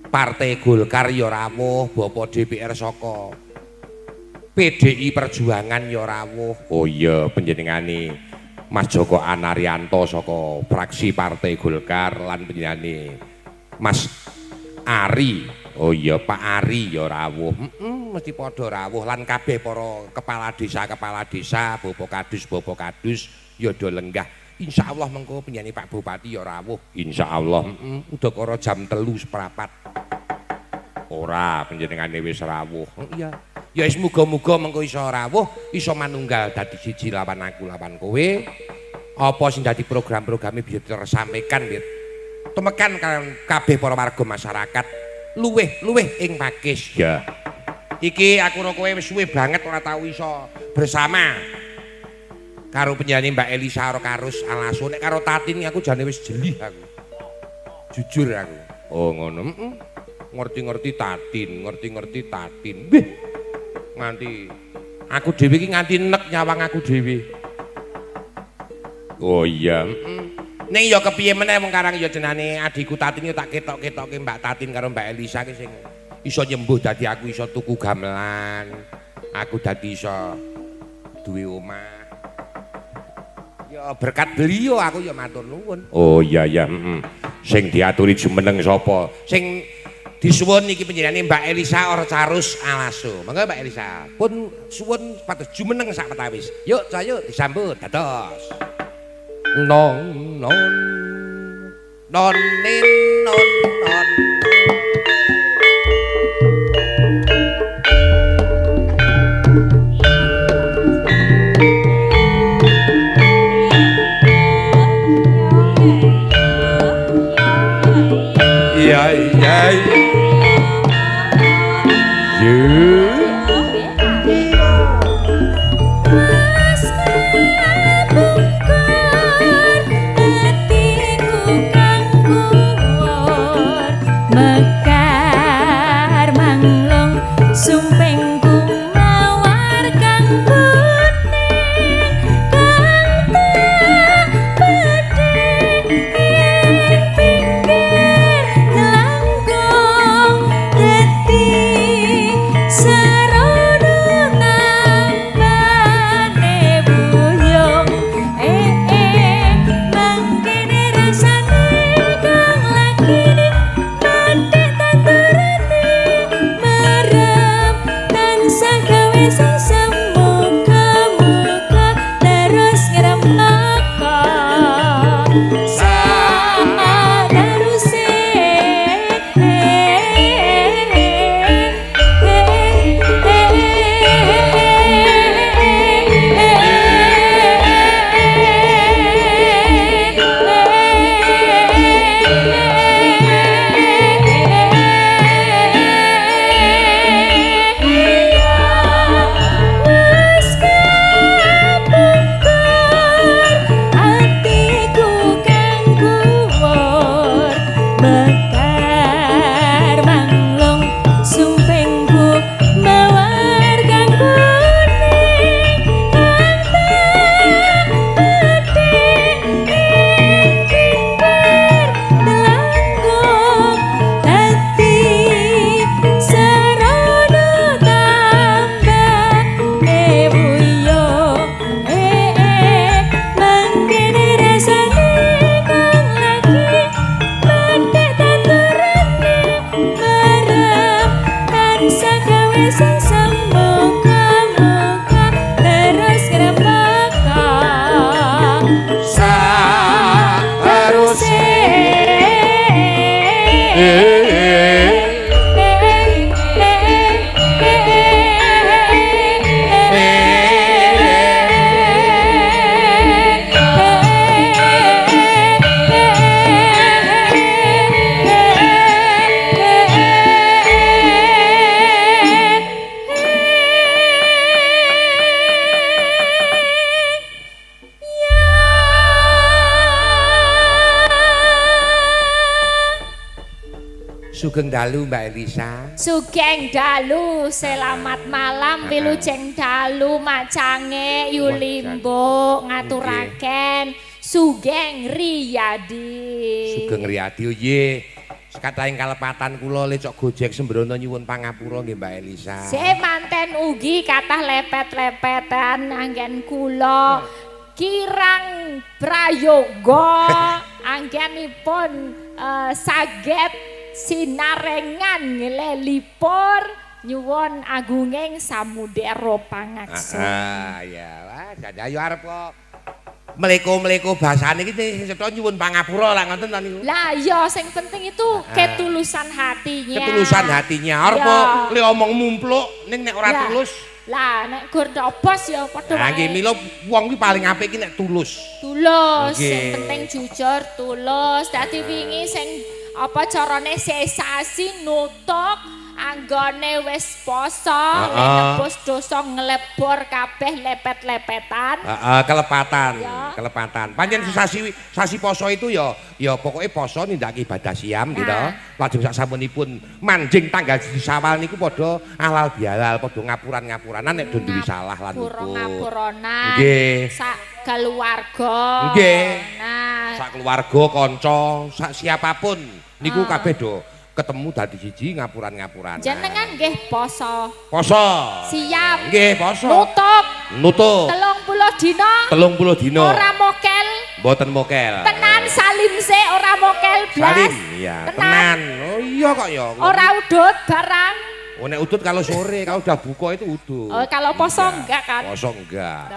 Partai Golkar ya rawuh, Bapak DPR saka PDI Perjuangan ya rawuh. Oh iya panjenengane Mas Joko Anarianto saka fraksi Partai Golkar lan panjenengane Mas Ari. Oh iya Pak Ari ya rawuh. Mesti padha rawuh lan kabeh para kepala desa, Bapak Kadus ya do lenggah. Insyaallah mengko penyanyi Pak Bupati ya rawuh. Insyaallah udakara jam 3:04. Ora panjenengane wis rawuh. Iya. Ya wis muga-muga mengko iso rawuh, iso manunggal dadi siji lawan aku lawan kowe. Apa sing dadi program-programe bisa tersampaikan nggih. Temekan kalian kabeh para warga masyarakat luweh ing pakis. Ya. Iki aku karo kowe wis suwe banget ora tau iso bersama karo penyanyi Mbak Elisa Karus Alaso. Nek karo Tatin aku jane wis jeli aku. Jujur aku. Oh ngono. Ngerti-ngerti Tatin. Bih. Nganti aku dhewe iki nganti nek nyawang aku dhewe. Oh iya. Ning ya kepiye meneh wong karang ya jenane adikku Tatin ya tak ketok-ketokke Mbak Tatin karo Mbak Elisa ki sing iso nyembuh dadi aku iso tuku gamelan. Aku dadi iso duwe omah. Ya berkat beliau aku ya matur nuwun. Oh iya ya, sing diaturi jumeneng sapa? Sing disuwun iki panjenengane Mbak Elisa Karus Alaso. Monggo Mbak Elisa. Pun suwun pados jumeneng sak petawis. Yuk, ayo disambut dados. Non non non nin non non. Sugeng dalu Mbak Elisa. Sugeng dalu, selamat malam wilujeng dalu macange Yulimbo ngaturaken Sugeng Riyadi. Sugeng Riyadi nggih. Sekatahing kalepatan kula lecok Gojek sembrono nyuwun pangapura nggih Mbak Elisa. Semanten ugi kathah lepet-lepetan anggen kula kirang prayoga anggenipun saged sinarengan nglelipur nyuwun agunging samudera pangaksa. Ya, wah dadi ayo arep kok mleko-mleko basane iki setha nyuwun pangapura lah ngoten ta niku. Lah iya sing penting itu ketulusan hatinya. Ketulusan hatinya. Arep kok le omong mumpluk ning nek ora tulus. Lah nek gur dobos ya padha wae. Lah nggih mila wong kuwi paling apik iki nek tulus. Tulus, sing penting jujur, tulus. Dadi wingi sing apa carane sesasi nutuk anggone wis poso nebus dosa nglebur kabeh lepet-lepetan. Kelepatan. Pancen sasi poso itu ya pokoke poso nindakake ibadah siam gitu. Lajeng sak sampunipun manjing tanggal Syawal niku padha halal bihalal, padha ngapuran-ngapuranan nek do duwe salah lan ngapuranan. Nggih. Sak keluarga. Nggih. Nah, sak keluarga, kanca, sak siapapun niku kabeh do ketemu dadi siji ngapuran-ngapuran. Jenengan nggih poso. Poso. Siap. Nggih poso. Nutup. 30 dina. Ora mokel. Mboten mokel. Tenan salim se ora mokel blas. Salim, iya. Tenan. Oh iya kok ya. Ora udut barang. Oh nek udut kalau sore, kalau udah buka itu udut. Oh kalau poso enggak kan? Poso enggak.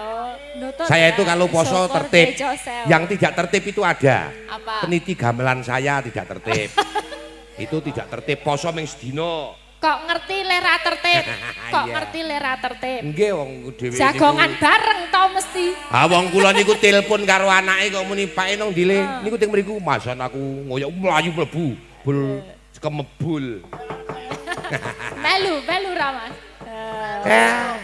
Nutut Saya ya. itu kalau poso Syukur tertib. Yang tidak tertib itu ada. Apa? Peniti gamelan saya tidak tertib. Itu tidak tertib poso ming sedina. Kok ngerti lera tertib? Kok Iya. ngerti lera tertib? Nggih wong dhewe niku. Jagongan bareng to mesti. Ha wong kula niku telepon karo anake kok muni Pak Enong dile. Niku teng mriku masan aku ngoyok mlayu mlebu. Bul kemebul. Melu ra Mas.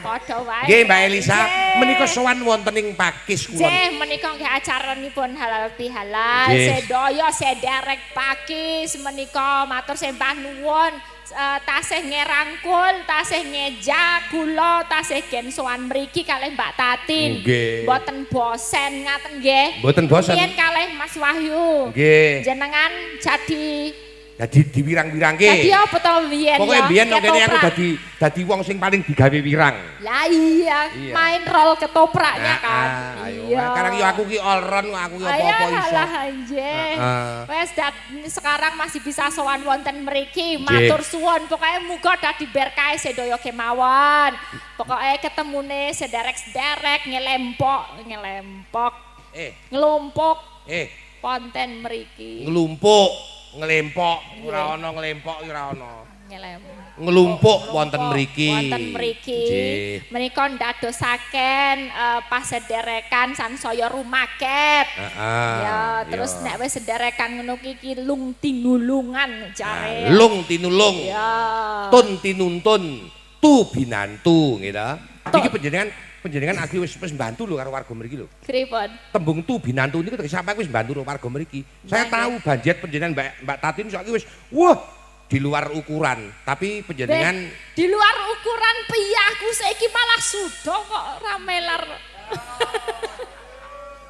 Padha wae. Nggih Mbak Elisa, menika sowan wonten ing Pakis kula. Nggih, menika nggih acaranipun halal bihalal. Sedaya sederek Pakis menika matur sembah nuwun. Tasih ngerangkul, tasih ngejak kula, tasih gen sowan mriki kalih Mbak Tatin. Mboten bosen ngaten nggih. Mboten bosen. Yen kalih Mas Wahyu. Nggih. Jenengan Jadi diwirang-wirangke. Dadi apa to biyen ya? Pokoke biyen nang kene aku dadi wong sing paling digawe wirang. Lah iya, main rol ketopraknya kan. Iya. Sekarang yo aku ki all round aku ki apa-apa iso. Alah nggih. Wes sekarang masih bisa sowan wonten mriki. Matur suwun pokoke muga dadi berkah sedaya kemawon. Pokoke ketemune sederek-sederek ngelumpuk. Ponten mriki. Nglempok ora ana nglempok ora ana. Ngelempok. Nglumpuk wonten mriki. Nggih. Menika ndadosaken pasederekan sansaya rumaket. Ya, terus nek wis sederekan ngono iki lung tinulungan jare. Lung tinulung. Ya. Tun tinuntun, tu binantu gitu. Iki panjenengan aku wis mbantu lho karo warga mriki lho. Pripun? Tembung tu binantu niku sampe wis mbantu warga mriki. Saya tahu budget panjenengan Mbak Tatin saiki wis wah di luar ukuran, tapi panjenengan di luar ukuran piyahku saiki malah sudo kok ora melar.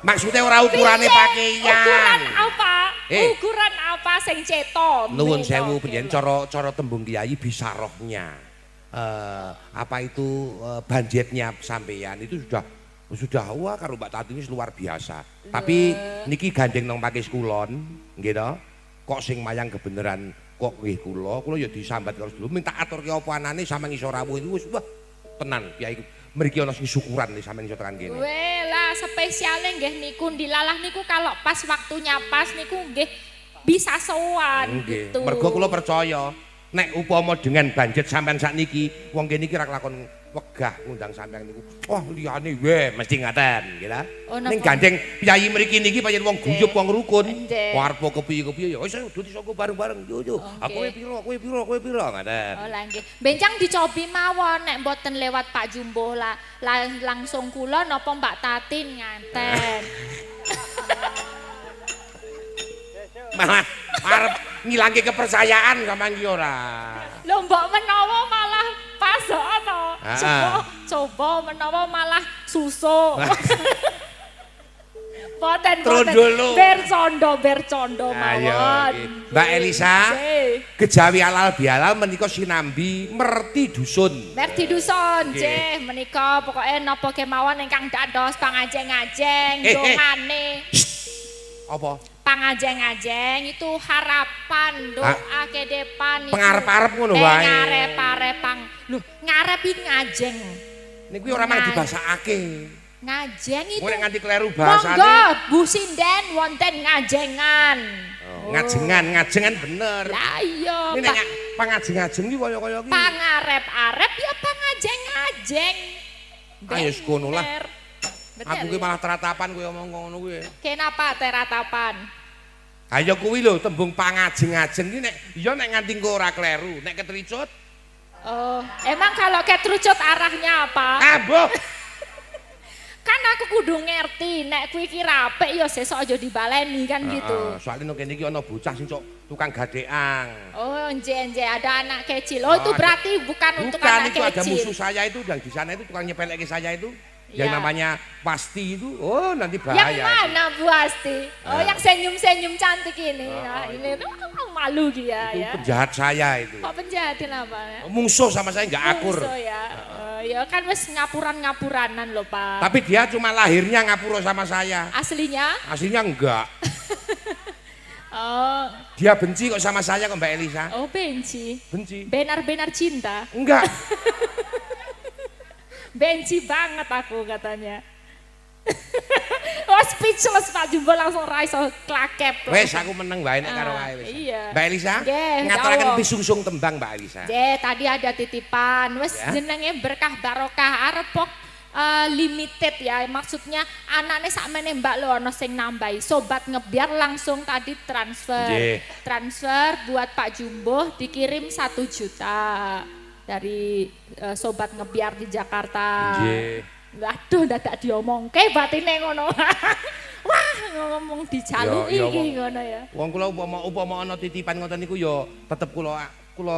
Maksudnya ora ukurane pakaian. Ukuran apa? Ukuran apa sing ceto? Nuwun sewu panjenengan cara tembung kiai bisa rohnya. Apa itu budgetnya sampeyan itu sudah wah karo Mbak Tati ini luar biasa. Tapi niki gandeng nang Pakis Kulon, nggih to. Kok sing mayang kebeneran kok nggih kula ya disambat karo sedulur minta aturke apa anane sampeyan iso rawuh itu wis wah tenan Kyai. Mriki ana sing syukuran nih sampeyan iso tekan kene. Weh lah spesiale nggih niku dilalah niku kalau pas waktunya pas niku nggih bisa sowan gitu. Mergo kula percaya nek upama dengan budget sampean sakniki wong kene iki ra kelakon wegah ngundang sampean niku. Oh liyane we mesti ngaten nggih ta. Ning gandeng piyayi mriki niki pancen wong guyub wong rukun. Warpo kepiye-kepiye ya wis dudu sanggo bareng-bareng yo. Aku kowe piro ngaten. Oh lah nggih. Bencang dicobi mawon nek mboten lewat Pak Jumbo lah langsung kula napa Mbak Tatin nganten. Malah arep ngilangke kepercayaan sampean iki ora. Lho mbok menawa malah pas to. Coba menawa malah susuk. Boten Trondolo. bercondo Ayo, mawon. Mbak Elisa, Nggih. kejawi halal bihalal menika sinambi merti dusun. Merti dusun, Nggih. nggih menika pokoke napa kemawon ingkang dados pangajeng-ajeng dongane. Apa? Pangajeng-ajeng itu harapan doa kedepan itu. Pengarep-arep ngono wae. Ngarep-arep lho, ngarep iki ngajeng. Niku ora mang dibasakake. Ngajeng itu. Mulai nganti kleru bahasane. Monggo Bu Sinden wonten ngajengan. Ngajengan bener. Lah iya, Ini nek pangajeng-ajeng iki kaya-kaya iki. pangarep-arep ya pangajeng-ajeng. Ayo sekono lah. Bener. Aku ki malah teratapan kowe omong ngono kuwi. Kenapa teratapan? Ayo kuwi lho tembung pangajeng-ajeng iki nek ya nek nganti engko ora kleru, nek ketricut. Oh, emang kalau ketrucut arahnya apa? Aboh. Kan aku kudu ngerti, nek kuwi ki rapik ya sesuk aja dibaleni kan gitu. Soalnya nang kene iki ana bocah sing tukang gadeang. Oh, nje ada anak kecil. Oh, itu berarti bukan untuk Bukan, anak itu ada kecil. musuh saya itu yang di sana itu tukang nyepelek ke saya itu. Ya. Yang namanya Pasti itu. Oh, nanti bahaya. Yang mana Bu Asti? Oh, yang senyum-senyum cantik ini. Nah, ini malu dia Itu ya. penjahat saya itu. Kok penjahatin apa ya? Musuh sama saya nggak akur. Musuh ya. Ya kan wis ngapuran-ngapuranan loh, Pak. Tapi dia cuma lahirnya ngapura sama saya. Aslinya? Aslinya enggak. Oh, Dia benci kok sama saya kok Mbak Elisa. oh benci. Benci. Benar-benar cinta. Enggak. Benci banget aku katanya. Oh, speechless Pak Jumbo langsung raiso klakep. Wes aku meneng wae nek karo wae wis. Iya. Mbak Elisa, Nggih, ngaturaken jawab. pisungsung tembang Mbak Elisa. Tadi ada titipan. Wes Ya. jenenge berkah barokah arep kok limited ya. Maksudnya anaknya sakmene Mbak lo ono sing nambahi. Sobat Ngebiar langsung tadi transfer. Nggih. Transfer buat Pak Jumbo dikirim 1 juta dari Sobat Ngebiar di Jakarta. Nggih. Waduh, dadak diomongke batine ngono. Wah, ngomong dijaluki Ya, ya, iki wong. ngono ya. Wong kula upama ana titipan ngoten niku ya tetep kula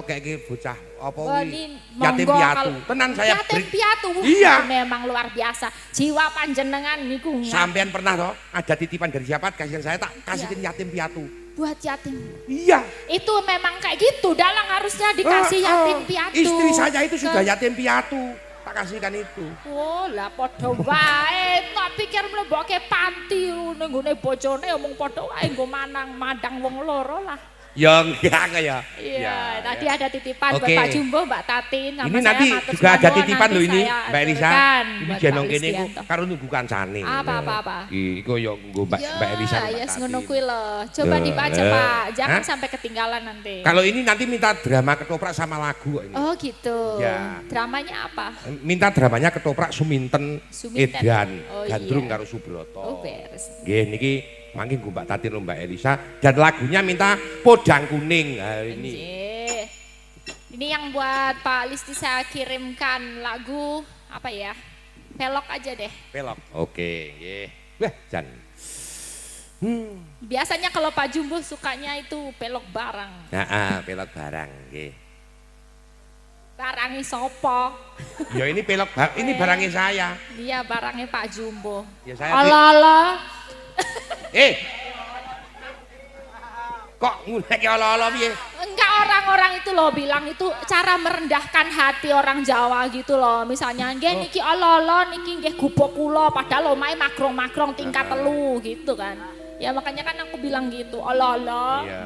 kayake bocah apa Oh, kuwi ini yatim monggo piatu. kalau- Tenan saya yatim beri- piatu. Iya. Memang luar biasa. Jiwa panjenengan niku Sampean pernah toh ada titipan dari siapa kasihan saya tak kasihin yatim piatu. buat yatim. Iya. Itu memang kayak gitu. Dalang harusnya dikasih yatim piatu. Istri saya itu Ke- sudah yatim piatu. Tak kasihkan itu. Oh, lah padha wae. Tak pikir mleboke panti ning gone bojone omong padha wae nggo mandang wong loro lah. Ya enggak kaya. Iya, tadi ya. ada titipan Oke. buat Pak Jumbo, Mbak Tatin, sama Ini saya nanti matur juga ada suwun, titipan nanti loh ini saya Mbak Elisa. aturkan Ini buat jenong Pak kene iku Listianto. karo nunggu kancane. Apa. Iku yo nggo Mbak Elisa. karo Mbak Ya, Tatin. ngono kuwi lho. Coba Ya, dibaca, eh. Pak. Jangan Hah? sampai ketinggalan nanti. Kalau ini nanti minta drama ketoprak sama lagu kok ini. Oh, gitu. Ya. Dramanya apa? Minta dramanya ketoprak Suminten, Suminten. Edan, Oh, Gandrung iya. karo Subroto. Oh, beres. Nggih niki mangke nggo Mbak Tatin lho Mbak Elisa dan lagunya minta Podang Kuning. Nah, ini. Anjir. Ini yang buat Pak Listi saya kirimkan lagu apa ya? Pelok aja deh. Pelok. Oke, nggih. Wah, jan. Biasanya kalau Pak Jumbo sukanya itu pelok barang. Pelok barang nggih. Barangnya sopo? Ya ini ini barangnya saya. Iya, barangnya Pak Jumbo. Ya saya Ala-ala. kok ngulek ala-ala piye? Enggak, orang-orang itu loh bilang itu cara merendahkan hati orang Jawa gitu loh. Misalnya nggih niki ala-ala niki nggih gubuk kula padahal omahe makrong-makrong tingkat 3 gitu kan. Ya makanya kan aku bilang gitu, ala-ala. Iya.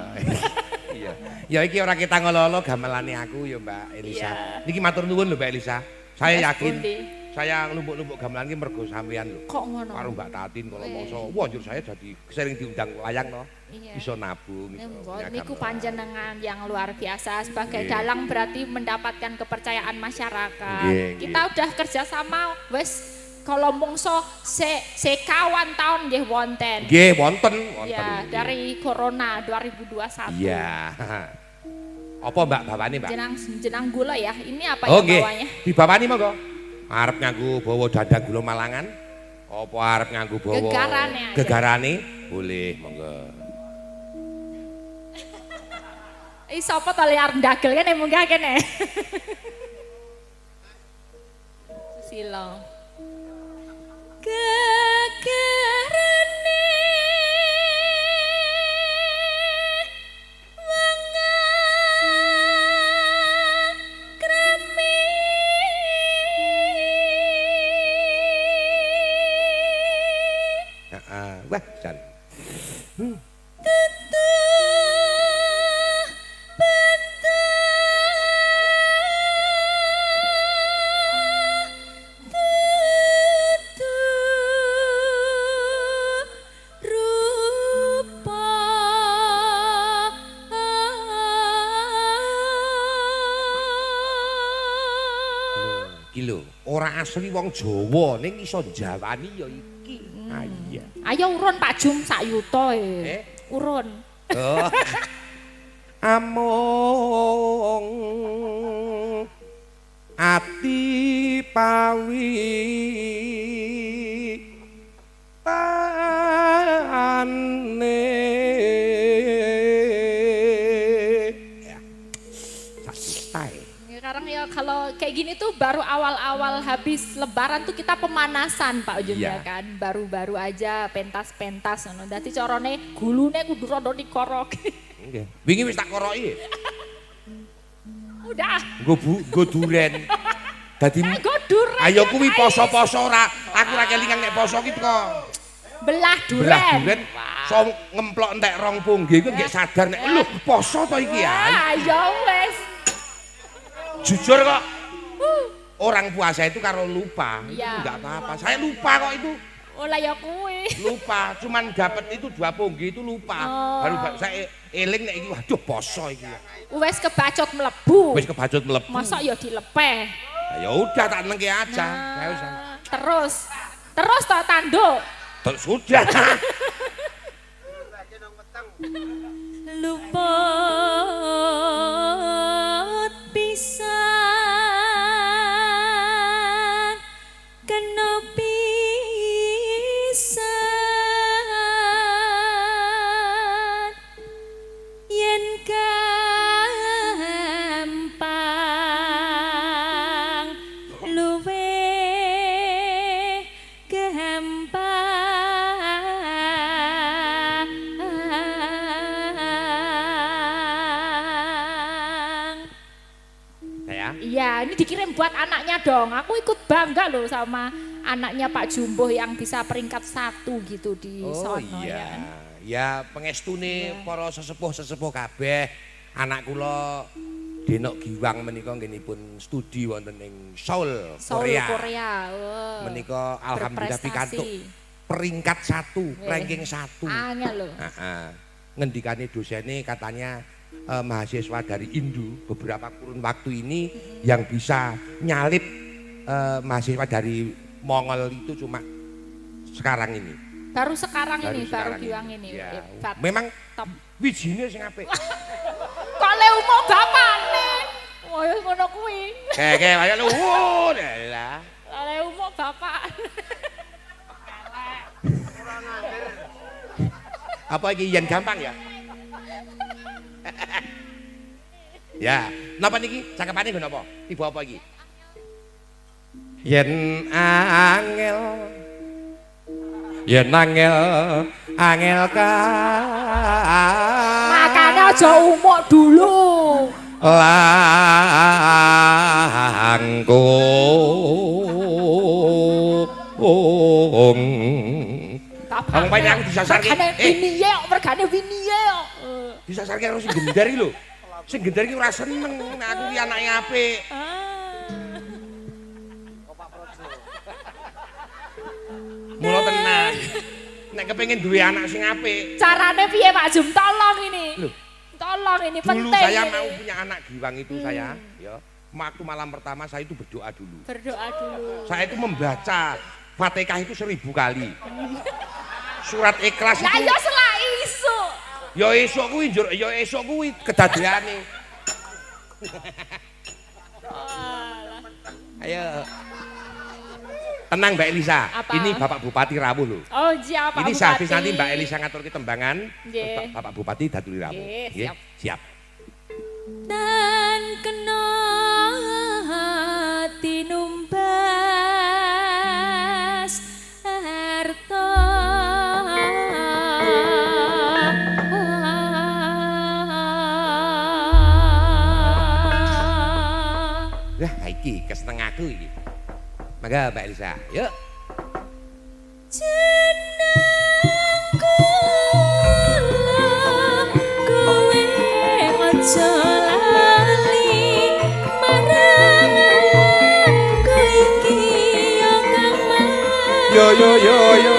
Iya. Ya iki ora kita ngolo-olo gamelane aku ya Mbak Elisa. Iya. Niki matur nuwun lho Mbak Elisa. Saya Mas yakin Pundi. saya numpuk-numpuk gamelan ki mergo sampean lho. Kok ngono? Karo Mbak Tatin kalau mongso. Wah, njur saya jadi sering diundang layang no. Iya. Bisa nabung iso punya Niku gamelan. panjenengan yang luar biasa sebagai Nggih. dalang berarti mendapatkan kepercayaan masyarakat. Nggih, Kita udah kerjasama wes kalau mongso sekawan tahun nggih wonten. Nggih, wonten. Ya, dari Corona 2021. Iya. Apa Mbak bawani Mbak? Jenang gula ya. Ini apa Oh ya nggih. bawahnya? Dibawani monggo. Arep nganggo bawa dadang gula Malangan? Apa arep nganggo bawa Gegarane aja. Gegarane? Boleh, monggo. Sapa to liar ndagel kene munggah kene. Susilo. Gegarane Wah, jan. Iki lho, ora asli wong Jawa ning iso njawani ya iki. Ah iya. Ayo urun Pak Jum sak yuta e. Urun. Oh. Among ati pawi tane ya santai. Sekarang ya kalau kayak gini tuh baru awal-awal habis lebaran tuh kita pemanasan Pak Jum ya kan. Baru-baru aja pentas-pentas ngono. Dadi carane gulune kudu rada dikoroki. Nggih. Wingi wis tak koroki. Udah. Nggo duren. Dadi Nggo duren. Ayo kuwi poso-poso ora. Aku ora kelingan nek poso ki teko. Belah duren. Belah duren. So ngemplok entek rong pungge iku nggih sadar nek lho poso to iki ya. Ah ya wis. Jujur kok. Orang puasa itu kalau lupa, itu Ya. enggak apa-apa. Saya lupa kok itu. Oh lah ya kuwi. Lupa, cuman dapat itu 2 pungge itu lupa. Oh. Baru saya eling nek iki waduh poso iki. Wis kebacut mlebu. Wis kebacut mlebu. Masa ya dilepeh. Ya udah tak nengke aja. Ya wis. Terus toh tanduk. Sudah. Luput pisan kena pisan yen gampang luwe gampang. Iya, ini dikirim buat anaknya dong. Aku ikut bangga loh sama anaknya Pak Jumbo yang bisa peringkat 1 gitu di sono ya. Ya pengestune para sesepuh-sesepuh kabeh. Anak kula Denok Giwang menika nggenipun studi wonten ing Seoul, Korea. Oh, Menika alhamdulillah pikantuk peringkat 1, ranking 1. Angel loh. Heeh. Ngendikane dosene katanya mahasiswa dari Indo beberapa kurun waktu ini yang bisa nyalip mahasiswa dari Mongol itu cuma sekarang ini. Baru sekarang ini, baru sekarang Giwang ini. Ya. Hebat. Memang Top. wijine sing apik. Kok le umo bapakne. Wah, ngono kuwi. Kayak ayo lu. Lah. Le umo bapak. Apa iki yen gampang ya? Ya, napa niki? Cakepane nggo napa? Tiba apa iki? Yen angel angel ka Makanya aja umuk dulu. Langkung Kamu paling aku disasarke. Winiye kok mergane winiye kok. Disasarke karo sing gendar iki lho. Sing gendar iki ora seneng nek aku iki anake apik. Mula tenan. Nek kepengin duwe anak sing apik. Carane piye Pak Jum? Tolong ini. Loh. Tolong ini Dulu penting. saya ini. mau punya anak Giwang itu saya, ya. Waktu malam pertama saya itu berdoa dulu. Berdoa dulu. Saya itu membaca Fatihah itu 1000 kali. Surat Ikhlas Lah itu. ya selak isu. Ya esuk kuwi njur, ya esuk kuwi kedadeane. Ayo. Tenang Mbak Elisa, Apa? ini Bapak Bupati rawuh lho. Oh iya Pak Ini Bupati. sehabis nanti Mbak Elisa ngaturke tembangan, Nggih. terus Bapak Bupati datuli rawuh. Nggih, Nggih, siap. siap. Dan kena tinumbas harta Lah iki kesetengahku iki. Mangga Mbak Elisa, yuk. jeneng Yo yo yo yo.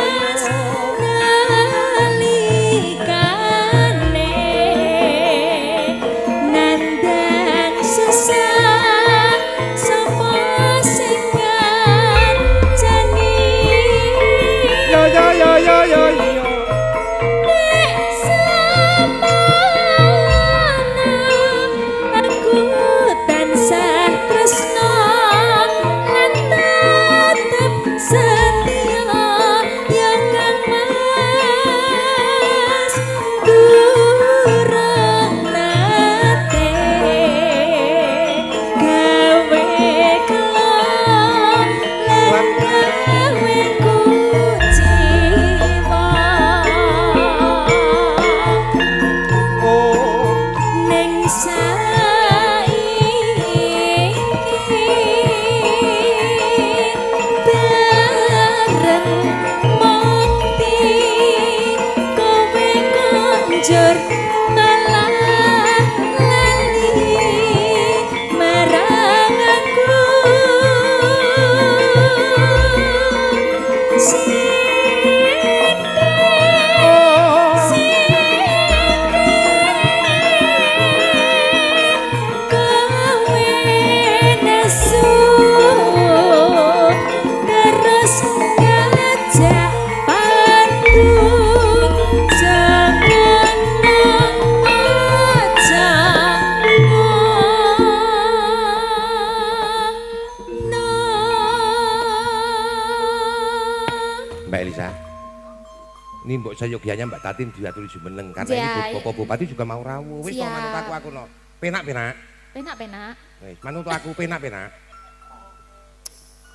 Ini mbok sayogyanya Mbak Tatin diaturi jumeneng karena ini Bapak Bupati juga mau rawuh. Wis to manut aku no. Penak-penak. Penak-penak. Wis manut aku penak-penak.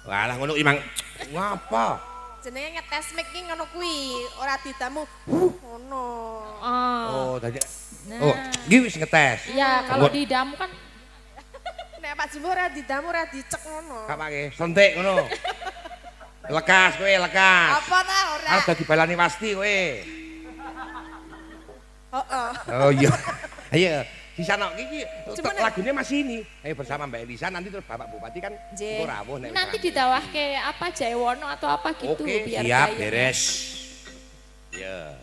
Walah ngono imang ngapa? Jenenge ngetes mic ki ngono kuwi, ora didamu ngono. Oh, dadi. Oh, iki wis ngetes. Iya, kalau didamu kan nek Pak Jumbo ora didamu ora dicek ngono. Gak pake, sentik ngono. Lekas kowe, lekas. Apa ta ora? Harus dadi balani pasti kowe. Heeh. Oh iya. Ayo, sisana iki lagune masih ini. Ayo bersama Mbak Elisa nanti terus Bapak Bupati kan rawuh nek. Nanti ditawahke apa Jaewono atau apa gitu Oke, biar siap kaya. beres. Ya.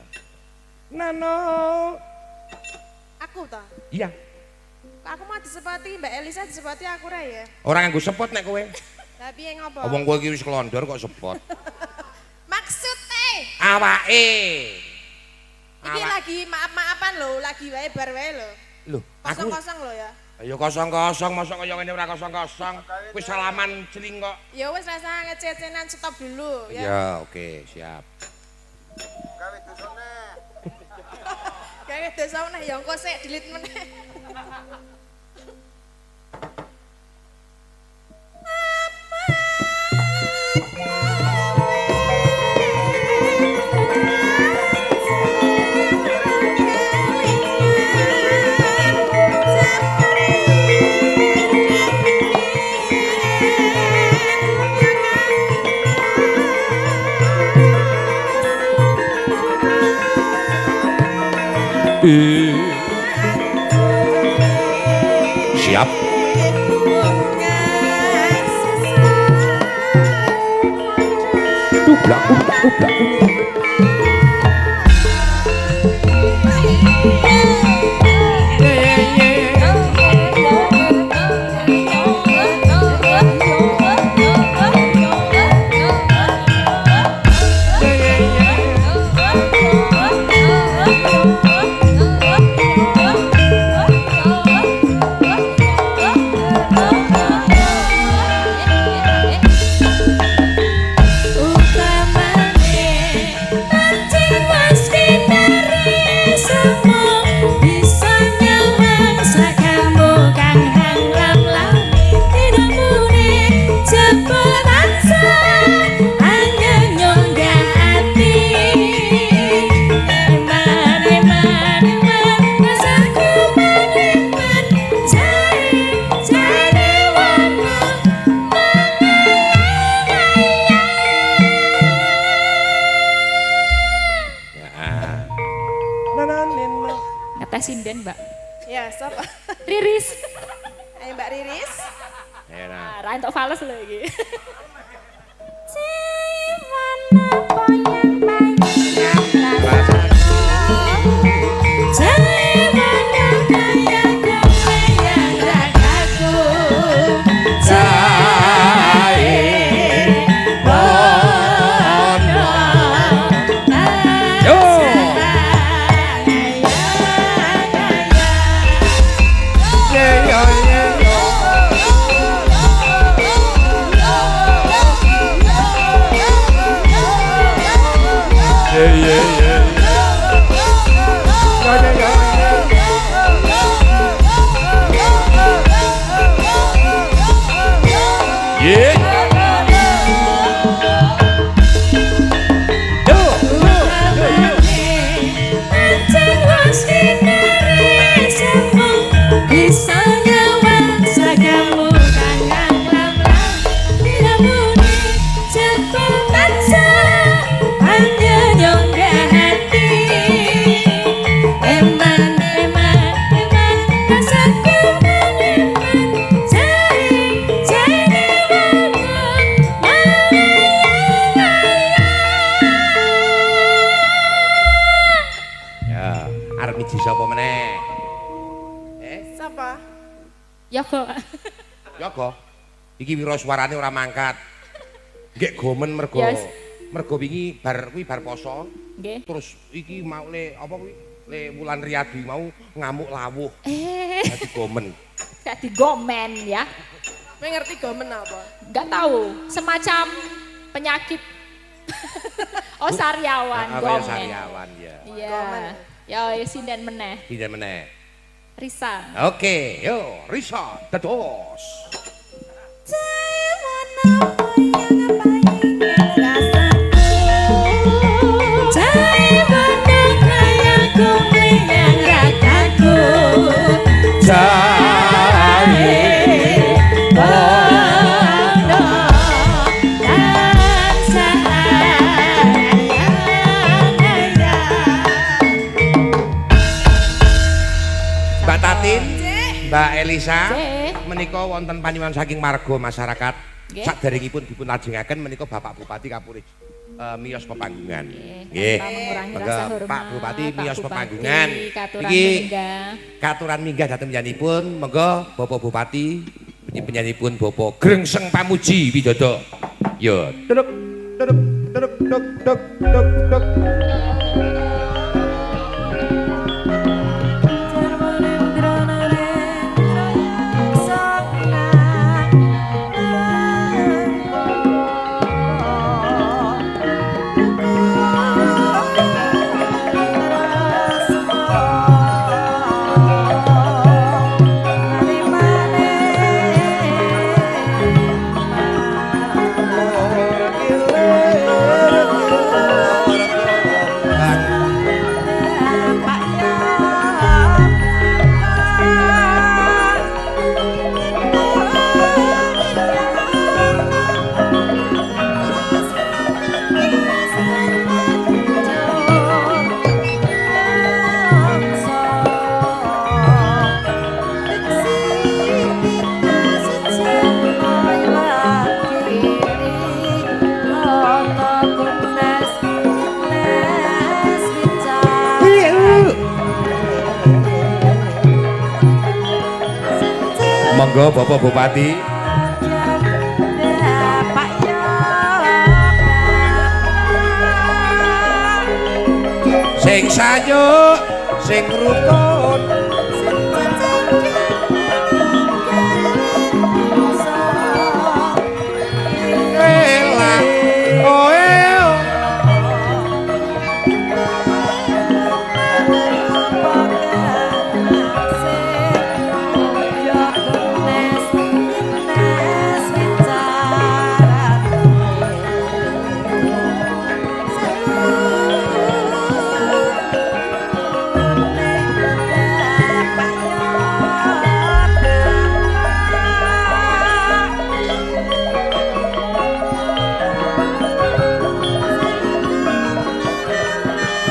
Nano. Aku ta? Iya. Aku mau disepati Mbak Elisa disepati aku ra ya. Ora nganggo sepot nek kowe. Lah piye ngopo? Omong kowe iki wis klondor kok sepot. Maksude Awake. iki lagi maaf-maafan lho, lagi wae bar wae lho. Lho, aku Kosong-kosong lho ya. ayo kosong-kosong mosok kaya ngene ora kosong-kosong. Wis salaman celing kok. Ya wis rasa ngececenan stop dulu ya. Ya, oke, siap. Gawe dosa meneh ya engko sik delete meneh. Siap. Dublak, dublak, dublak. Ngetes sinden, Mbak. Ya. Ya, sapa? Riris. Ayo Mbak Riris. Enak. Ra entuk fales lho iki. Yogo. Yogo. Iki wira suarane ora mangkat. Nggih gomen mergo mergo wingi bar poso. Nggih. Terus iki mau le apa kuwi? Le Wulan Riyadi mau ngamuk lawuh. Dadi gomen. Dadi gomen ya. Kowe ngerti gomen apa? Enggak tahu, semacam penyakit. Oh, sariawan, gomen. Sariawan ya. Iya. Ya sinden meneh. Sinden meneh. Risa. Oke, yo Risa tedos. Mbak Tatin, Mbak Elisa, menika wonten panyuwun saking marga masyarakat. Saderengipun dipun lajengaken menika Bapak Bupati Kapurij miyos pepanggungan. Nggih. Pak Bupati miyos pepanggungan. Iki katuran minggah dhateng panjenenganipun. Monggo Bapak Bupati panjenenganipun Bapak Grengseng Pamuji Widodo. Yo, truk truk truk truk truk truk truk. Monggo Bapak Bupati. Sing sayo, sing rukun.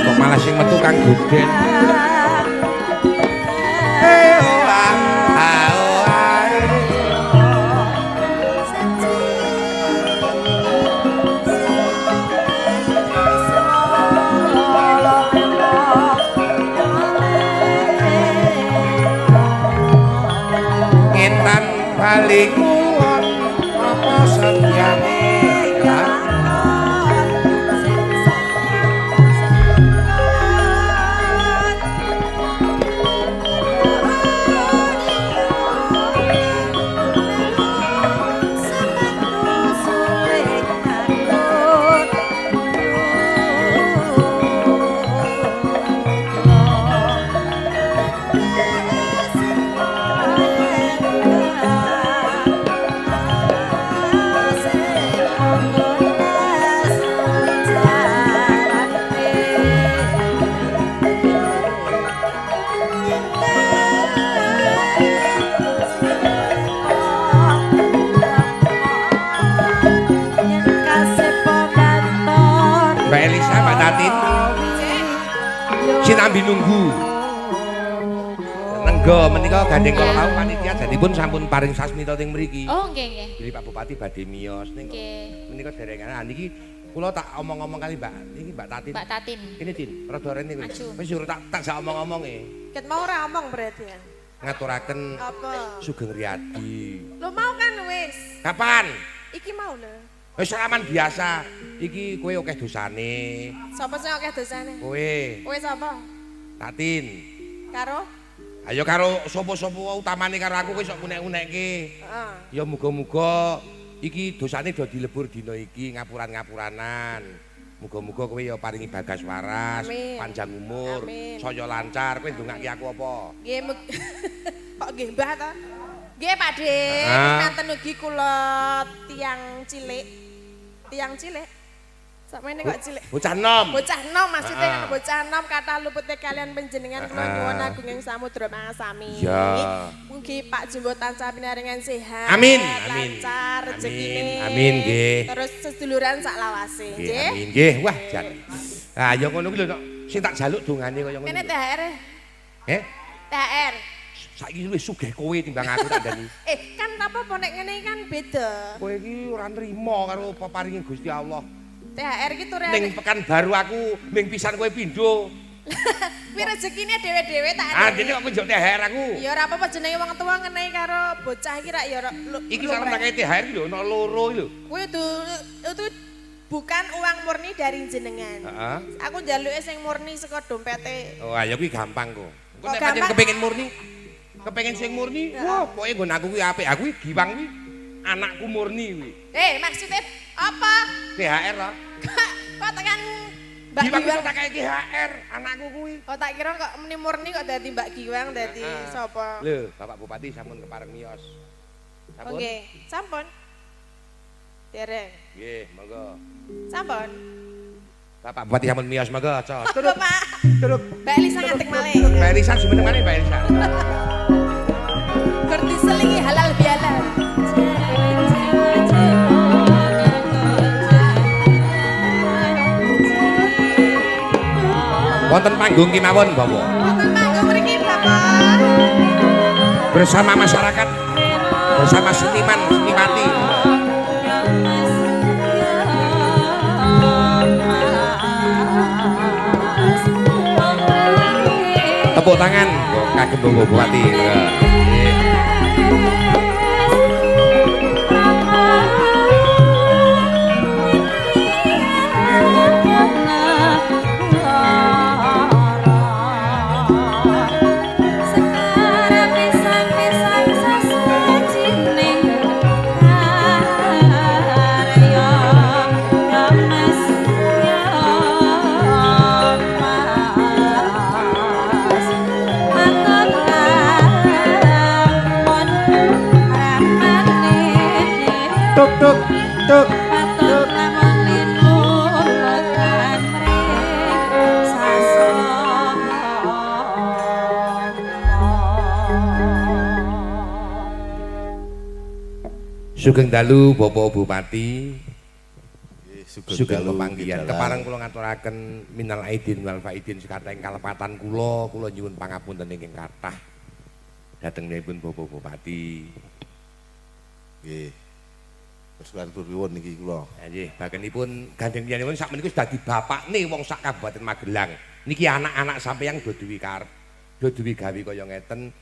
Kok malah sing metu Kang Guden. bali kulon apa setyane Mbak Elisa, Mbak Tatin sinambi nunggu nenggo menika gandeng kala kau panitia jadipun sampun paring sasmita teng mriki. Oh nggih nggih. Jadi Pak Bupati badhe miyos ning menika derengan niki kula tak omong-omong kali Mbak niki Mbak Tatin. Mbak Tatin. Kene Tin, rada rene wis. Wis suruh tak sak omong-omonge. Ket mau ora omong berarti ya. Ngaturaken Apa? Sugeng Riyadi. Lo mau kan wis. Kapan? Iki mau lho. Wis salaman biasa. Iki kowe akeh dosane. Sapa sing akeh dosane? Kowe, Kowe sapa? Tatin. Karo? Ayo karo sapa-sapa utamane karo aku kowe sok unek-unekke. Heeh. Ya muga-muga iki dosane do dilebur dina iki ngapuran-ngapuranan. Muga-muga kowe ya paringi bagas waras, Amin. panjang umur, Amin. saya lancar. Kowe ndongake aku apa? Nggih kok nggih Mbah ta? Nggih Pakde, Ah. nanten ugi kula tiang cilik. Tiang cilik. Sakmene kok cilik. Bocah nom. Bocah nom maksudnya Ah. kan bocah nom kata lupute kalian panjenengan kula nyuwun agung ing samudra mangasami. Ya. Mugi Pak Jumbo tansah pinaringan sehat. Amin, amin. Lancar rezekine. Amin, nggih. Terus seduluran sak lawase, Nggih, nggih. amin. Nggih, wah jan. Ah ya ngono kuwi lho Nok. Sing tak jaluk dongane kaya ngono. Kene lho. THR. Eh, THR. saiki luwih sugih kowe timbang aku tak dani. Kan apa nek ngene kan beda. Kowe iki ora nrimo karo peparinge Gusti Allah. THR iki turene. Ning Pekanbaru aku ming pisan kowe pindho. Kuwi rezekine dhewe-dhewe tak Ah, adeni. dene kok kowe njuk THR aku. Ya ora apa-apa jenenge wong tuwa ngenehi karo bocah iki rak ya ora. Iki salah pakai THR lho, ono loro lho. Kuwi itu bukan uang murni dari jenengan. Heeh. Aku njaluke sing murni saka dompete. Oh, ayo kuwi gampang kok. Kok Kok nek pancen gampang? kepengin murni, kepengin sing murni, wah pokoke nggon aku kuwi apik. Aku kuwi giwang kuwi anakku murni kuwi. Maksudnya apa? THR lah. Kok tekan Mbak Giwang iso Giwang? tak kei THR anakku kuwi. Oh tak kira kok meni murni kok dadi Mbak Giwang dadi sapa? Lho, Bapak Bupati sampun kepareng miyos. Sampun? Oke, sampun. Dereng. Nggih, monggo. Sampun. Bapak Bupati sampun miyos monggo, aja. Apa, Pak? Turut. Mbak Elisa ngantek malih. Mbak Elisa jumeneng maneh Mbak Elisa. Ngerti selingi halal bihalal. Wonten panggung kemawon, Bapak. Wonten manggung mriki, Bapak. Bersama masyarakat, bersama seniman, senimati. Tepuk tangan, kagem Bapak Bupati. Tuk tuk tuk. Sugeng dalu Bapak Bupati. Sugeng pepanggihan. Kepareng kula ngaturaken minal aidin wal faidin sekateng kalepatan kula nyuwun pangapunten ingkang kathah dhatengipun Bapak Bupati. Nggih. Persoalan purwon niki kula. Nggih, bagenipun gandeng yanipun sak menika dadi bapakne wong sak Kabupaten Magelang. Niki anak-anak sampeyan do duwe karep, do duwe gawe kaya ngeten.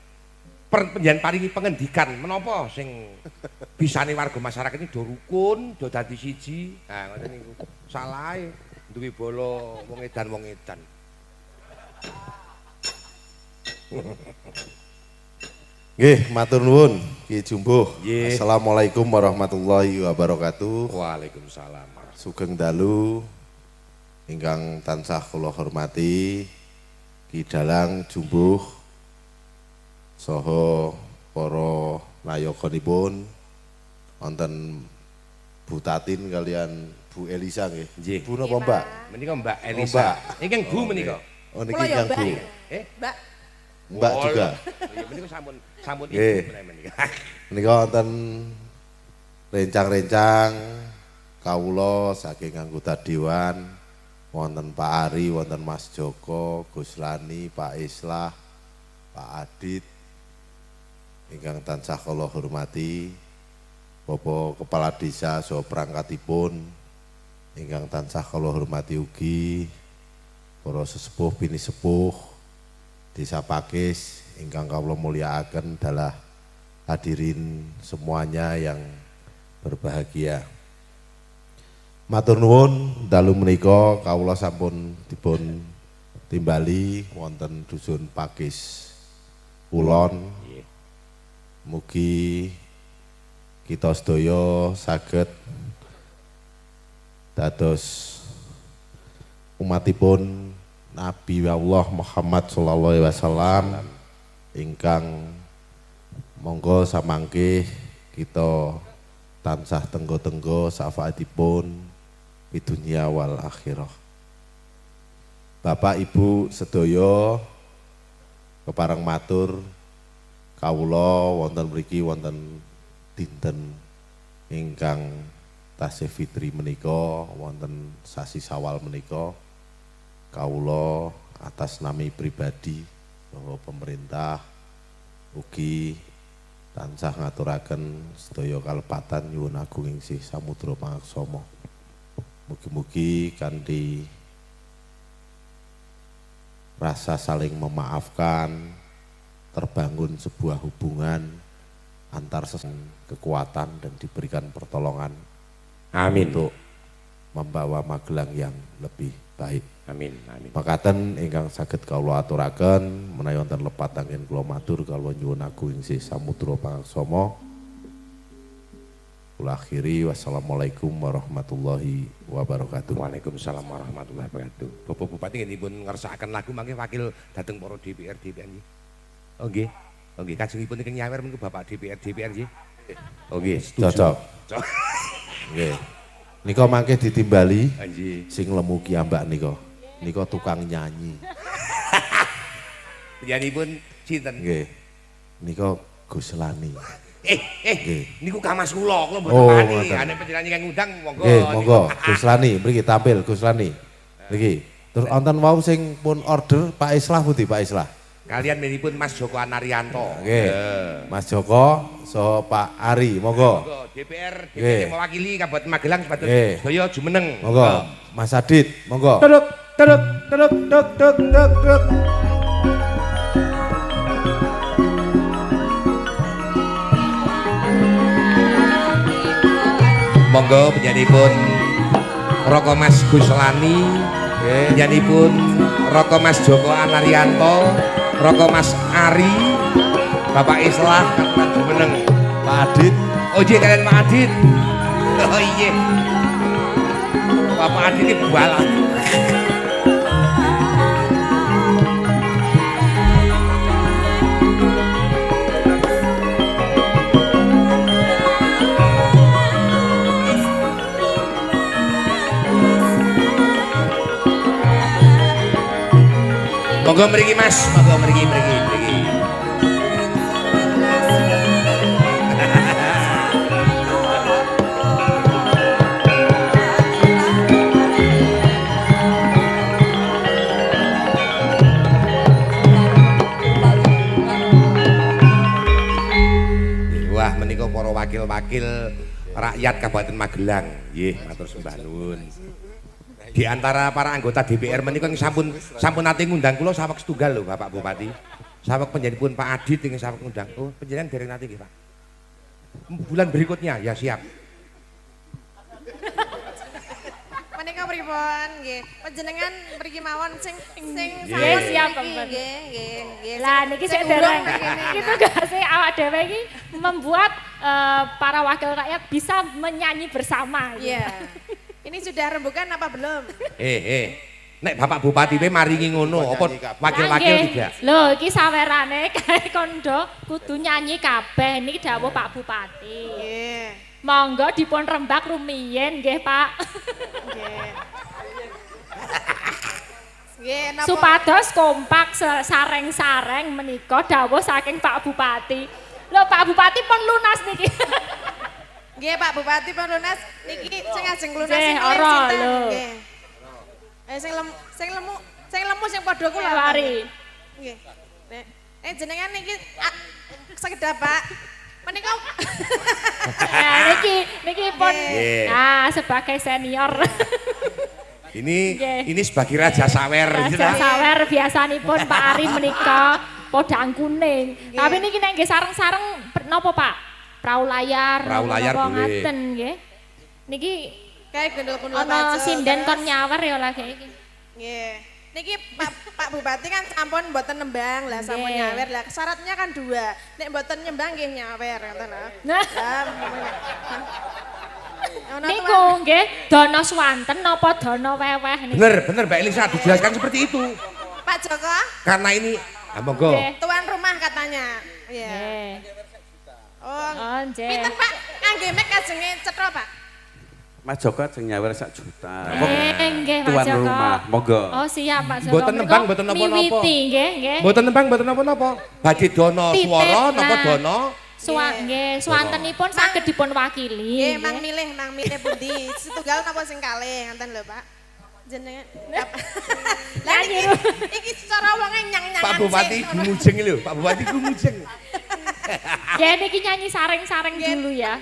Panjenengan paringi pengendikan menapa sing bisane warga masyarakat ini do rukun, do dadi siji. Nah, ngoten niku. Salahe duwe bala wong edan. Nggih, matur nuwun Ki Jumbuh. Nggih. Assalamualaikum warahmatullahi wabarakatuh. Waalaikumsalam. Sugeng dalu ingkang tansah kula hormati Ki Dalang Jumbuh saha para nayakanipun wonten Bu Tatin kalian Bu Elisa nggih. Nggih. Bu napa Mbak? Menika Mbak Elisa. Ingkang Bu menika. Oh niki Kula ya, ingkang Mbak. Bu. Mbak, Mbak juga. Iya menika sampun Nggih. ibu menika. Menika wonten rencang-rencang kawula saking anggota dewan wonten Pak Ari, wonten Mas Joko, Gus Lani, Pak Islah, Pak Adit ingkang tansah kula hormati, Bapak Kepala Desa saha perangkatipun ingkang tansah kula hormati ugi para sesepuh bini sepuh Desa Pakis ingkang kawula mulyakaken dalah hadirin semuanya yang berbahagia. Matur nuwun dalu menika kawula sampun dipun timbali wonten dusun Pakis Kulon. Mugi kita sedaya saged dados umatipun Nabi Allah Muhammad sallallahu alaihi wasallam ingkang monggo samangke kita tansah tenggo-tenggo syafaatipun pidunya wal akhirah. Bapak Ibu sedaya kepareng matur kawula wonten mriki wonten dinten ingkang tasih fitri menika wonten sasi Sawal menika kawula atas nami pribadi bahwa pemerintah ugi tansah ngaturaken sedaya kalepatan nyuwun agung ing sih samudra pangaksama. Mugi-mugi kanthi rasa saling memaafkan terbangun sebuah hubungan antar kekuatan dan diberikan pertolongan. Amin. Untuk membawa Magelang yang lebih baik. Amin. Amin. Makaten ingkang saged kawula aturaken menawi wonten lepat angin kula matur kawula nyuwun agung ing samudra pangaksama. Kula akhiri wassalamualaikum warahmatullahi wabarakatuh. Waalaikumsalam warahmatullahi wabarakatuh. Bapak Bupati nggih ngersakaken lagu mangke wakil dhateng para DPR nggih. Oh nggih. Oh nggih, kajengipun ingkang nyawer menika Bapak DPR nggih. Oh nggih, Cocok. Nggih. Nika mangke ditimbali Nggih. sing lemu kiambak nika. Nika tukang nyanyi. Panjenenganipun sinten? Nggih. Nika Gus Lani. Nggih. Niku kamas kula mboten Oh, wani. ngoten. Ane panjenengan ingkang ngundang monggo. Nggih, monggo Gus Lani mriki tampil Gus Lani. Niki. Terus wonten wau sing pun order Pak Islah pundi Pak Islah? Kalian menipun Mas Joko Anarianto. Nggih. Mas Joko so Pak Ari, monggo. Monggo DPR Nggih. mewakili Kabupaten Magelang sebagai Nggih. sedaya jumeneng. Monggo. Mas Adit, monggo. Duduk, duduk, duduk, duduk, duduk, duduk, duduk. Monggo penyanipun Roko Mas Gus Lani, penyanipun Roko Mas Joko Anarianto, Roko Mas Ari, Bapak Islah Kabupaten Jumeneng. Pak Adit. Oh iya kalian Pak Adit. Oh iya. Bapak Adit ini bualan. Monggo mriki Mas, monggo mriki. Wah, menika para wakil-wakil rakyat Kabupaten Magelang. Nggih, matur sembah nuwun. Di antara para anggota DPR menika sampun ate ngundang kula saweg setunggal lho Bapak Bupati. Saweg panjenenganipun Pak Adit ing saweg ngundang. Oh, panjenengan dereng nate nggih, Pak. Bulan berikutnya ya siap. Menika pripun nggih? Panjenengan mriki mawon sing Nggih, siap, Bapak. nggih. Lah niki saya dereng. Itu tugasnya awak dhewe iki membuat para wakil rakyat bisa menyanyi bersama. Iya. Ini sudah rembukan apa belum? Nek Bapak Bupati we maringi ngono, apa wakil-wakil tidak? Lho, iki sawerane kae kondo kudu nyanyi kabeh. Niki dawuh Pak Bupati. Nggih. Monggo dipun rembak rumiyin nggih, Pak. Nggih. Nggih, napa? Supados kompak sareng-sareng menika dawuh saking Pak Bupati. Lho, Pak Bupati pun lunas niki. Nggih, Pak Bupati pun lunas niki sing ajeng lunas Nggih, sing ora, sinten? lho. Nggih. Sing lemu sing padha kula. Mari. Nggih. Nek jenengan niki sekedap, Pak. Menika Nah, niki pun Nggih. nah sebagai senior. Ini sebagai Raja Sawer gitu Raja lah. Sawer biasanipun Pak Ari menika podang kuning. Tapi niki nek nggih sareng-sareng napa, Pak? Perahu layar. Perahu layar napa boleh. ngaten nggih. Niki kayak gendul-gendul ana sinden kon nyawer ya lagi iki. Nggih. Niki Pak Bupati kan sampun mboten nembang lah sampun Nggih. nyawer lah. Syaratnya kan 2. Nek mboten nyembang nggih nyawer ngoten lho. Nah, Ono niku nggih dana swanten napa dana weweh niku. Bener Mbak Elisa dijelaskan seperti itu. Pak Joko, Karena ini monggo. Nggih. tuan rumah katanya. Iya. Nggih. Oh. Oh, nggih. Pinten Pak? Kangge mek kajenge cetha, Pak. Mas Joko sing nyawer 1 juta. Nggih, Pak Tuan Joko. rumah, monggo. Oh, siap Pak Joko. Mboten nembang, mboten napa-napa. Miwiti nggih, nggih. Mboten nembang, mboten napa-napa. Badhe dono Titip, swara napa nah. dono? Nggih, swantenipun saged dipun wakili. Nggih, mang milih pundi? Setunggal napa sing kalih ngoten lho, Pak. Jenengan. Lah iki cara wonge nyang-nyangan. Pak Bupati gumujeng lho, Pak Bupati gumujeng. Nggih niki nyanyi sareng-sareng dulu ya.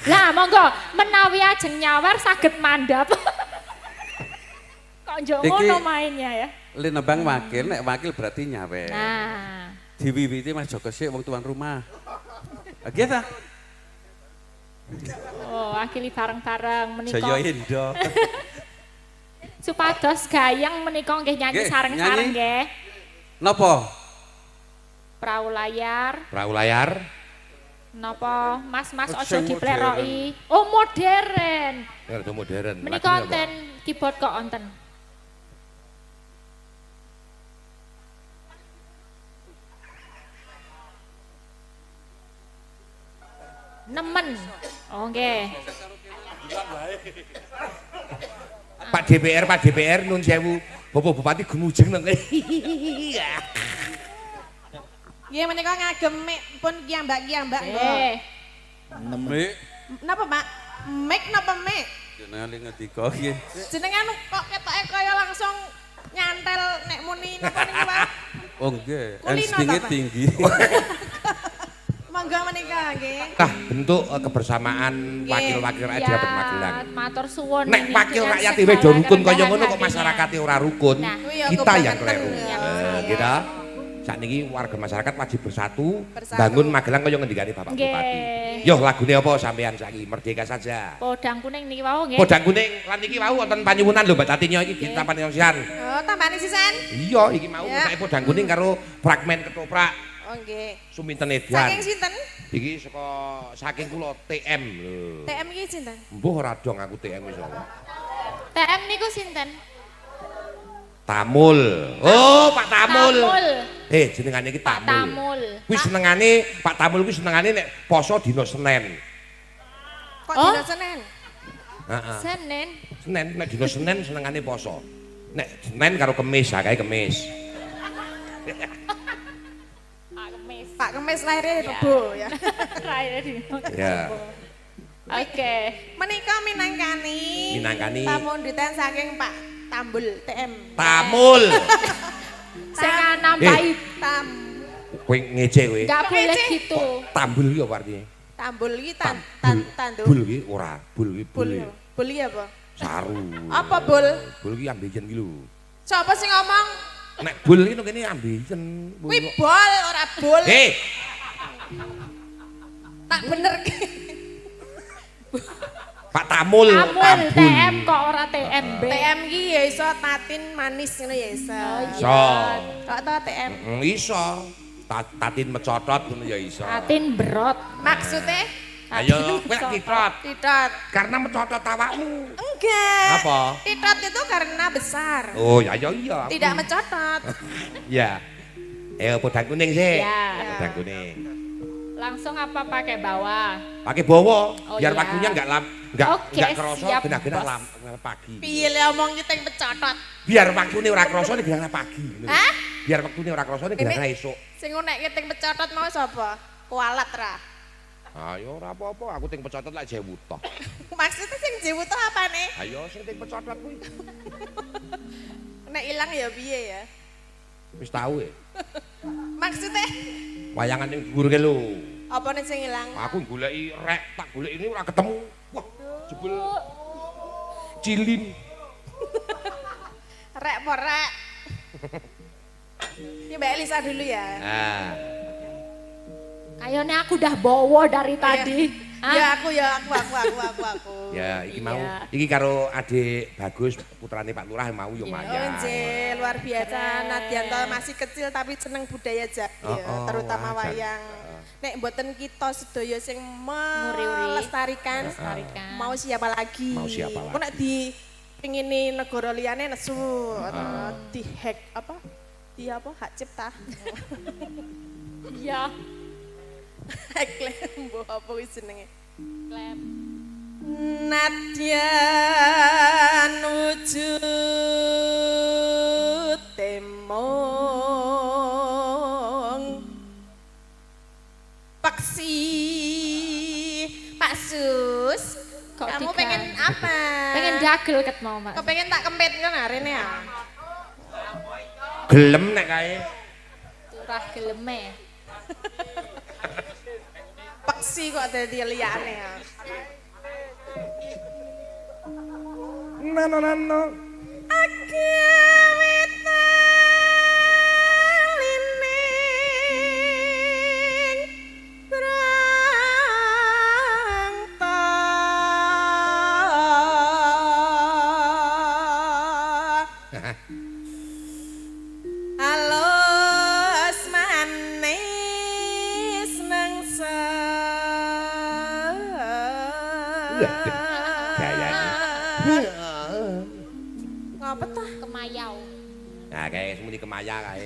Lah monggo menawi ajeng nyawer saged mandhap. Kok njuk ngono mainnya ya. Le nembang wakil, nek wakil berarti nyawer. Nah, Diwiwiti Mas Joko sik wong tuan rumah. Nggih ta? oh wakili bareng-bareng menika. Jaya Indo. Supados gayeng menika nggih nyanyi Nggih, sareng-sareng nyanyi. nggih. Napa? Perahu layar. Perahu layar. Napa Mas-mas Oh, ojo sing dipleroki. Oh modern. Rada modern. Menika Lagune apa? wonten keyboard kok wonten. Nemen. Oh nggih. Pak DPR nun sewu. Bapak Bupati gumujeng nang. Nggih menika ngagem mik pun kiyambak-kiyambak nggo. Eh, Mik. Napa, Pak? Mik napa mik? Jenengan li ngendika nggih. Jenengan kok ketoke kaya langsung nyantel nek muni napa niku, Pak? Oh nggih, Kulino instingnya ta, Pak? tinggi. Monggo menika nggih. Nah, bentuk kebersamaan Nggih. wakil-wakil rakyat ya, dapat Magelang. matur suwun. Nek ini wakil dengan rakyat segala dhewe do rukun kaya kerendahan ngono kok hatinya. masyarakatnya ora rukun, Nah, Kuwi ya kita yang kebangetan keliru. ya. Kita sakniki warga masyarakat wajib bersatu, Bersatu. bangun Magelang kaya ngendikane Bapak Nggih. Bupati. Yo lagune apa sampean saiki merdeka saja. Podang kuning niki wau nggih. Podang kuning lan iki wau wonten panyuwunan lho Mbak Tatinyo iki ditapani sisan. Oh, tambani sisan. Iya, iki mau Ya. nek podang kuning karo fragmen ketoprak Oh nggih. Suminten Edan. Saking sinten? Iki saka saking kula TM lho. TM iki sinten? Mbuh ora dong aku TM wis ora. TM niku sinten? Tamul. Oh, Pak Tamul. Tamul. Jenengane iki Pak Tamul. Tamul. Kuwi senengane Pak Tamul kuwi senengane nek poso dina Senin. Kok Oh? dina Senin? Heeh. Senin. Senin nek dina Senin senengane poso. Nek Senin karo Kemis, akae Kemis. Pak Kemis. Pak Kemis lahirnya Rebo ya. Raine di. Ya. Oke. Menika minangkani. Minangkani. Pamundutan saking Pak Tambul TM. Tamul. Sing nambahi Tam Kowe ngece kowe. enggak boleh Ngece. gitu. Tambul iki apa artine? Tambul iki Bul tanduk. iki ora, bul iki Bul. bul. Bul iki apa? Saru. Apa bul? Bul iki ambejen iki lho. Sapa sing ngomong? Nek bul iki kene ambeien. Kuwi bol ora bol. Tak bener ki. Pak Tamul, Tamul TM kok ora TMB. TM ki ya iso tatin manis ngono ya iso. Iso. Kok to TM? Iso. Tatin mecotot ngono ya iso. Tatin berot. Maksudnya Ayo, kowe lak titot. titot. Karena mecotot awakmu. Enggak. Apa? Titot itu karena besar. Oh, ya iya. Tidak mencotot. Ya. Podang kuning sih. Ya. Podang kuning. Langsung apa pakai bawah? Pakai bawa, Oh, biar iya. waktunya enggak Oke, kerasa siap, benar-benar Bos. pagi. Piye le omong nyeteng mencotot. Biar waktunya ora kerasa nek gerang pagi. Hah? Biar waktunya ora kerasa nek gerang esuk. Sing nek nyeteng mencotot mau sapa? Kualat ra. Ayo ora apa-apa, aku ting pecotot lak jewu toh. Maksudnya sing jewu to apane? Ayo sing ting pecotot kuwi. Nek ilang ya piye ya? Wis tau e. Maksudnya Wayangan ning dhuwur ke lho. apa nek sing ilang? Aku goleki rek, tak goleki ini ora ketemu. Wah, jebul cilin. Rek apa rek? Ini Mbak Elisa dulu ya. Nah, Kayaknya aku udah bawa dari tadi. Ya aku. ya iki mau. Iya. Iki karo adik Bagus, putrane Pak Lurah mau yo Oh, maya. Nje, luar biasa. Nadianto masih kecil tapi seneng budaya Jawa, terutama wayang. Nek mboten kita sedaya sing melestarikan, mau siapa lagi? Mau siapa lagi? Kok nek di pingini negara liyane nesu, di hack apa? Di apa? Hak cipta. Iya. Hak lembo apa wis jenenge? Klem. Nadyan wujud temong paksi Pak Sus, Kok kamu tiga? pengen apa? Pengen dagel ket mau, Mas. Kau pengen tak kempet kan hari ini ya? Gelem nek kae. Turah geleme. Paksi kok dadi liyane ya. Nano. Alus manis nangsa. Gayane. Ngapa tah? Kemayau. Nah, kayak semuni kemaya kae.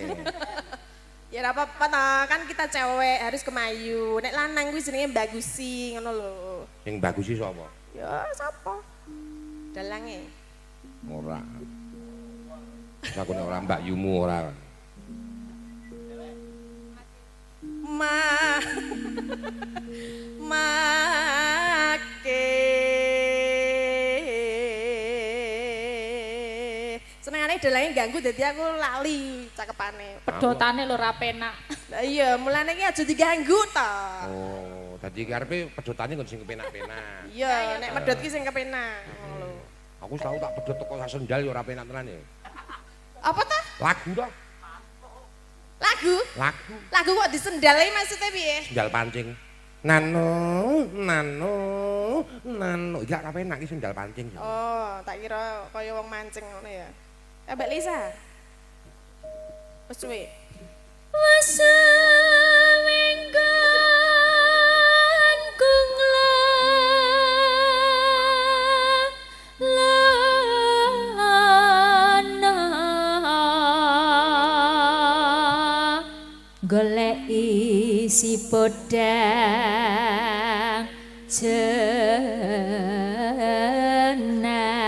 Ya ora apa-apa toh, kan kita cewek harus kemayu. Nek lanang kuwi jenenge bagusi ngono lho. Sing bagus sih sapa? Ya sapa? Dalange. Ora. Aku nek ora Mbak Yumu ora. Senengane dalange ganggu dadi aku lali cakepane. Pedotane lho ra penak. Lah iya, mulane iki aja diganggu to. Oh, dadi karepe pedotane nggon sing kepenak-penak. Iya, nek medhot ki sing kepenak. Ngono lho. Aku tau tak pedhot teko sak sendal ya ora penak tenan ya. Apa ta? Lagu toh? Lagu? Lagu. Lagu kok disendalai maksudnya piye? Sendal pancing. Nano. Iki ora penak iki sendal pancing. Oh, tak kira kaya wong mancing ngono ya. Mbak Lisa. Wes suwe. Wasawenggon kungla goleki si podang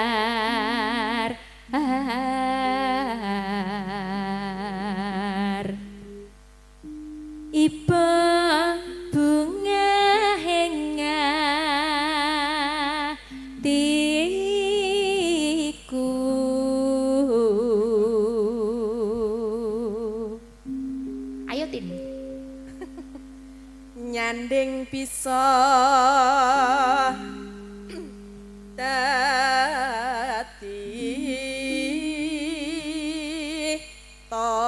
jenar iba bunga henga tiku ayo Tin Nyanding bisa dadi to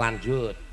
Lanjut.